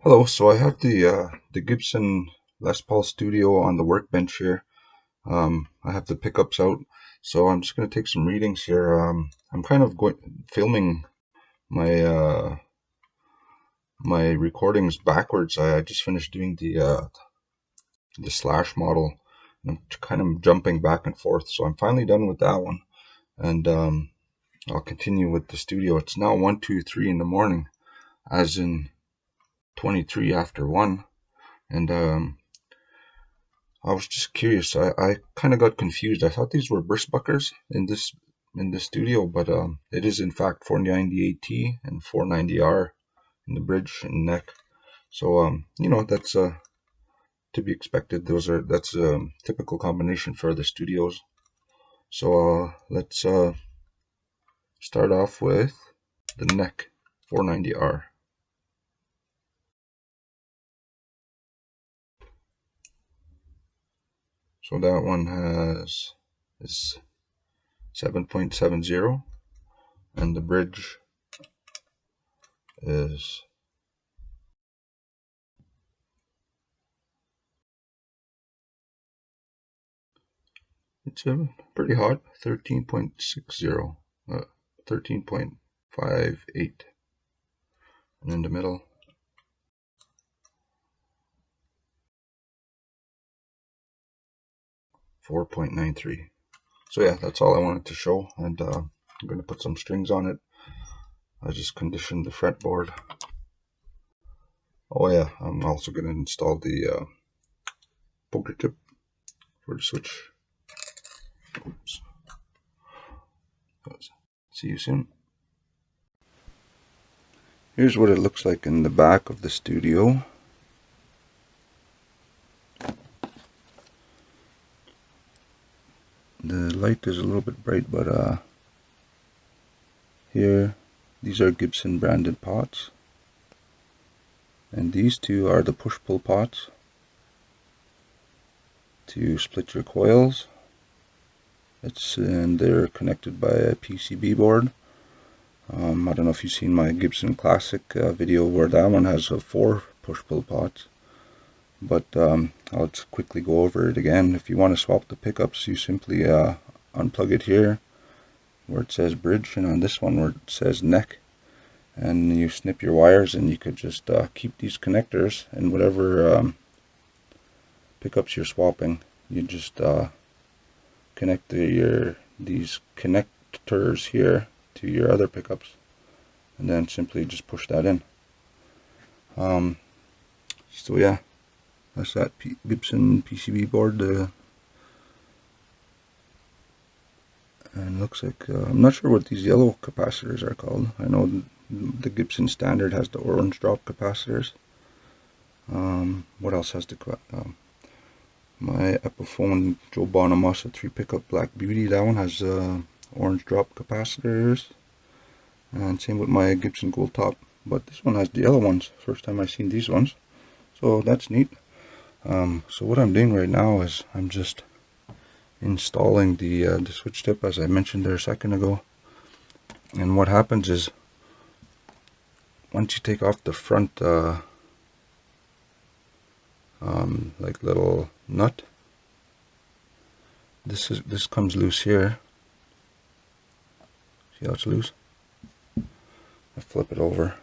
Hello, so I have the Gibson Les Paul Studio on the workbench here. I have the pickups out, so I'm just going to take some readings here. I'm kind of filming my my recordings backwards. I just finished doing the slash model, and I'm kind of jumping back and forth. So I'm finally done with that one, and I'll continue with the studio. It's now 1:23 in the morning, as in 23 after 1, and I was just curious. I kind of got confused. I thought these were burst buckers in this studio, but it is in fact 498T and 490R in the bridge and neck. So that's to be expected. That's a typical combination for the studios. So let's start off with the neck 490R. So that one is 7.70, and the bridge is it's pretty hot, 13.60, 13.58, and in the middle, 4.93. So yeah, that's all I wanted to show, and I'm going to put some strings on it. I just conditioned the fretboard. Oh yeah, I'm also going to install the poker tip for the switch. Oops. See you soon. Here's what it looks like in the back of the studio. The light is a little bit bright, but here, these are Gibson branded pots, and these two are the push-pull pots to split your coils. And they're connected by a PCB board. I don't know if you've seen my Gibson Classic video where that one has 4 push-pull pots, but I'll just quickly go over it again. If you want to swap the pickups, you simply unplug it here where it says bridge, and on this one where it says neck, and you snip your wires, and you could just keep these connectors, and whatever pickups you're swapping, you just connect these connectors here to your other pickups, and then simply just push that in. So yeah, that's that Gibson PCB board. And looks like I'm not sure what these yellow capacitors are called. I know the Gibson standard has the orange drop capacitors. What else has the my Epiphone Joe Bonamassa 3 pickup Black Beauty? That one has orange drop capacitors, and same with my Gibson Gold Top. But this one has the yellow ones. First time I've seen these ones, so that's neat. So what I'm doing right now is I'm just installing the switch tip, as I mentioned there a second ago. And what happens is, once you take off the front like little nut, this comes loose here. See how it's loose? I flip it over.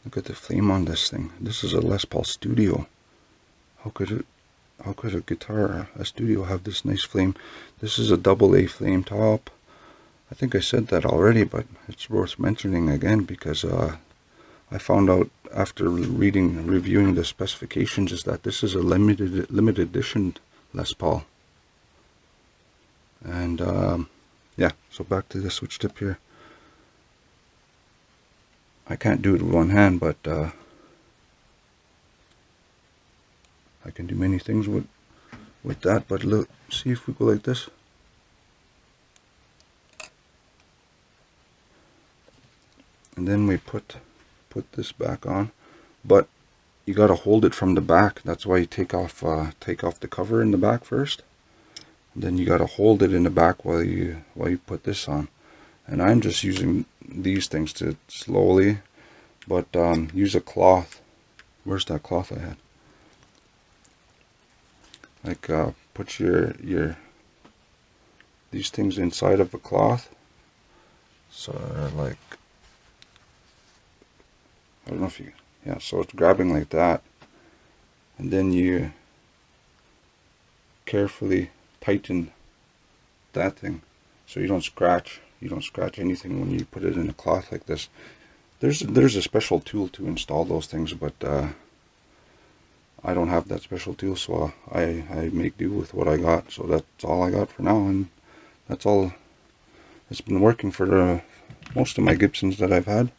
Look at the flame on this thing. This is a Les Paul Studio. How could a guitar, a studio, have this nice flame? This is a AA flame top. I think I said that already, but it's worth mentioning again because I found out after reviewing the specifications is that this is a limited edition Les Paul. And yeah, so back to the switch tip here. I can't do it with one hand, but I can do many things with that. But look, see if we go like this. And then we put this back on, but you got to hold it from the back. That's why you take off the cover in the back first, And then you got to hold it in the back while you put this on. And I'm just using these things to slowly, but use a cloth. Where's that cloth I had? Like put your these things inside of a cloth. So like, I don't know if you, yeah, so it's grabbing like that. And then you carefully tighten that thing so you don't scratch anything when you put it in a cloth like this. There's a special tool to install those things, but I don't have that special tool, so I make do with what I got. So that's all I got for now, and that's all. It's been working for most of my Gibsons that I've had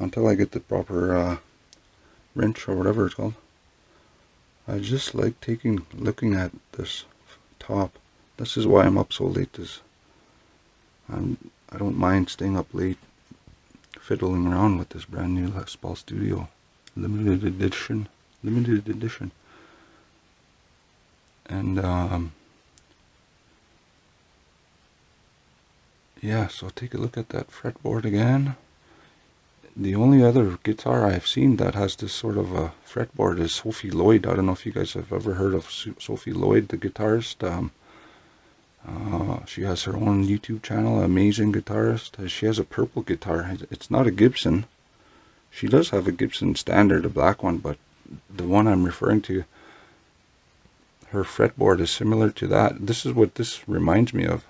until I get the proper wrench or whatever it's called. I just like looking at this top. This is why I'm up so late. I don't mind staying up late fiddling around with this brand new Les Paul Studio limited edition. And yeah, so take a look at that fretboard again. The only other guitar I've seen that has this sort of a fretboard is Sophie Lloyd. I don't know if you guys have ever heard of Sophie Lloyd, the guitarist. She has her own YouTube channel, amazing guitarist. She has a purple guitar. It's not a Gibson. She does have a Gibson standard, a black one, but the one I'm referring to, her fretboard is similar to that. This is what this reminds me of.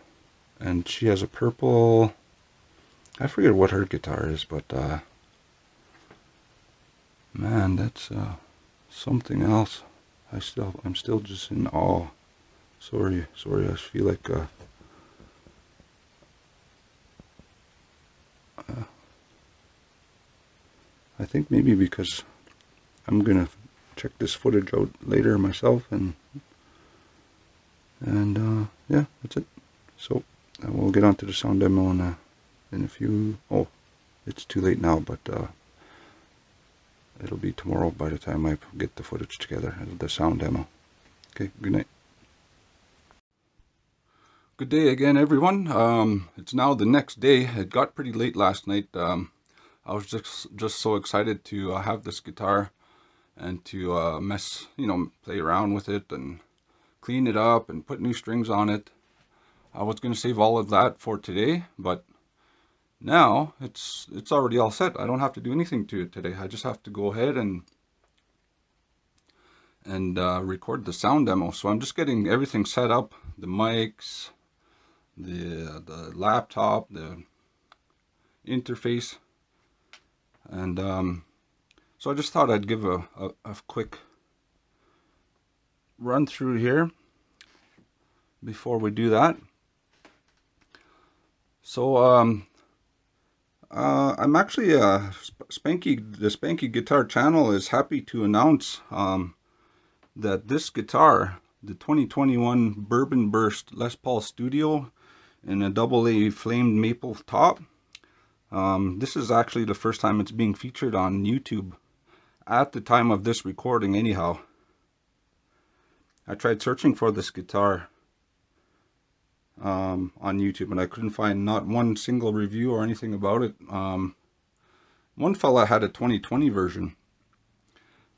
And she has a purple, I forget what her guitar is, but man, that's something else. I'm still just in awe. Sorry, I feel like I think maybe because I'm gonna check this footage out later myself, and yeah, that's it. So we'll get on to the sound demo in a few. Oh, it's too late now, but it'll be tomorrow by the time I get the footage together, the sound demo. Okay, good night. Good day again, everyone. It's now the next day. It got pretty late last night. I was just so excited to have this guitar and to play around with it and clean it up and put new strings on it. I was going to save all of that for today, but now it's already all set. I don't have to do anything to it today. I just have to go ahead and record the sound demo. So I'm just getting everything set up, the mics, the laptop, the interface, and so I just thought I'd give a quick run through here before we do that. So I'm actually the Spankey Guitar channel is happy to announce that this guitar, the 2021 Bourbon Burst Les Paul Studio in a AA flamed maple top, this is actually the first time it's being featured on YouTube at the time of this recording anyhow. I tried searching for this guitar on YouTube, and I couldn't find not one single review or anything about it. One fella had a 2020 version,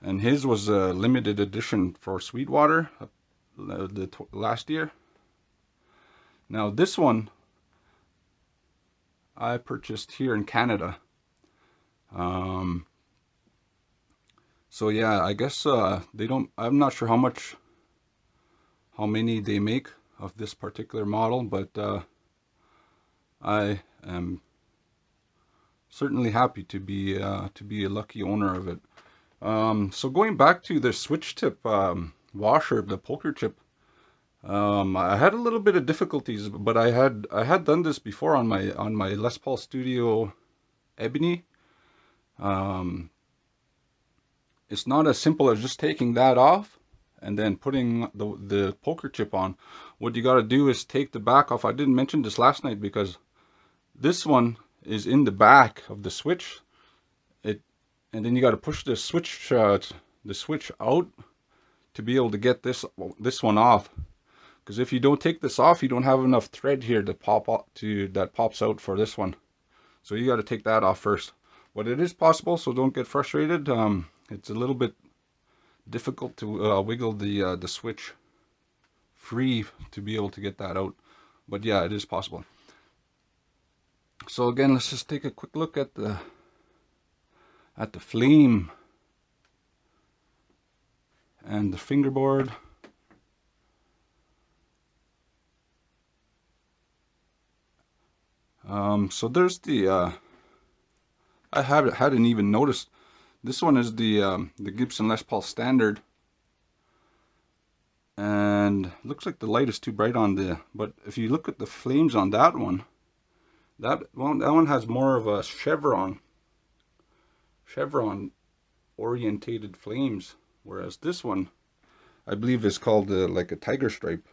and his was a limited edition for Sweetwater last year. Now this one I purchased here in Canada. So yeah, I guess they don't, I'm not sure how many they make of this particular model, but I am certainly happy to be a lucky owner of it. So going back to the switch tip washer, the poker chip, I had a little bit of difficulties, but I had done this before on my Les Paul Studio Ebony. It's not as simple as just taking that off and then putting the poker chip on. What you got to do is take the back off. I didn't mention this last night because this one is in the back of the switch. And then you got to push the switch out to be able to get this one off. Because if you don't take this off, you don't have enough thread here to that pops out for this one. So you got to take that off first. But it is possible, so don't get frustrated. It's a little bit difficult to wiggle the switch free to be able to get that out. But yeah, it is possible. So again, let's just take a quick look at the flame and the fingerboard. So there's the I hadn't even noticed. This one is the Gibson Les Paul Standard, and looks like the light is too bright on but if you look at the flames on that one has more of a chevron orientated flames, whereas this one I believe is called like a tiger stripe.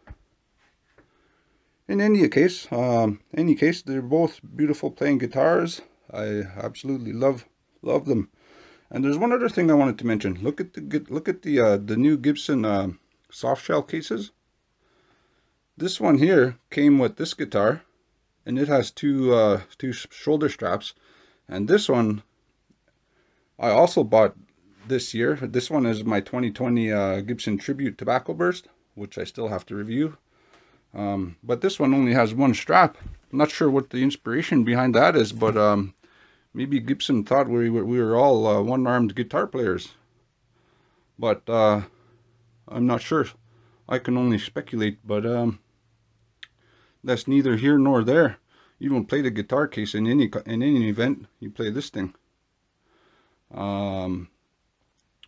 In any case, they're both beautiful playing guitars. I absolutely love them. And there's one other thing I wanted to mention. Look at the new Gibson soft shell cases. This one here came with this guitar, and it has two shoulder straps. And this one I also bought this year. This one is my 2020 Gibson Tribute Tobacco Burst, which I still have to review. But this one only has one strap. I'm not sure what the inspiration behind that is, but maybe Gibson thought we were all one-armed guitar players. But I'm not sure. I can only speculate, but that's neither here nor there. You don't play the guitar case in any event. You play this thing.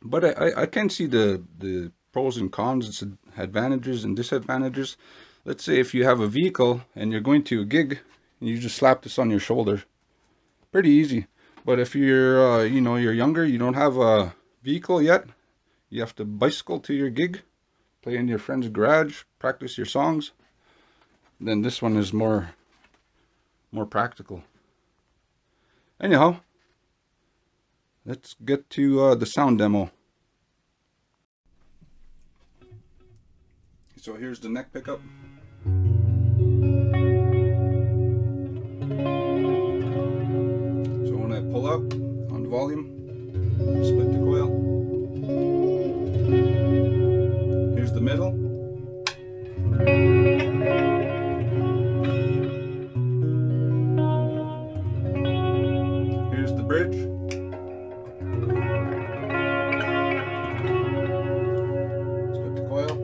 But I can see the pros and cons, its advantages and disadvantages. Let's say if you have a vehicle and you're going to a gig, and you just slap this on your shoulder. Pretty easy. But if you're you're younger, you don't have a vehicle yet, you have to bicycle to your gig, play in your friend's garage, practice your songs, then this one is more practical. Anyhow, let's get to the sound demo. So here's the neck pickup. So when I pull up on volume, split the coil. Here's the middle. Here's the bridge. Split the coil.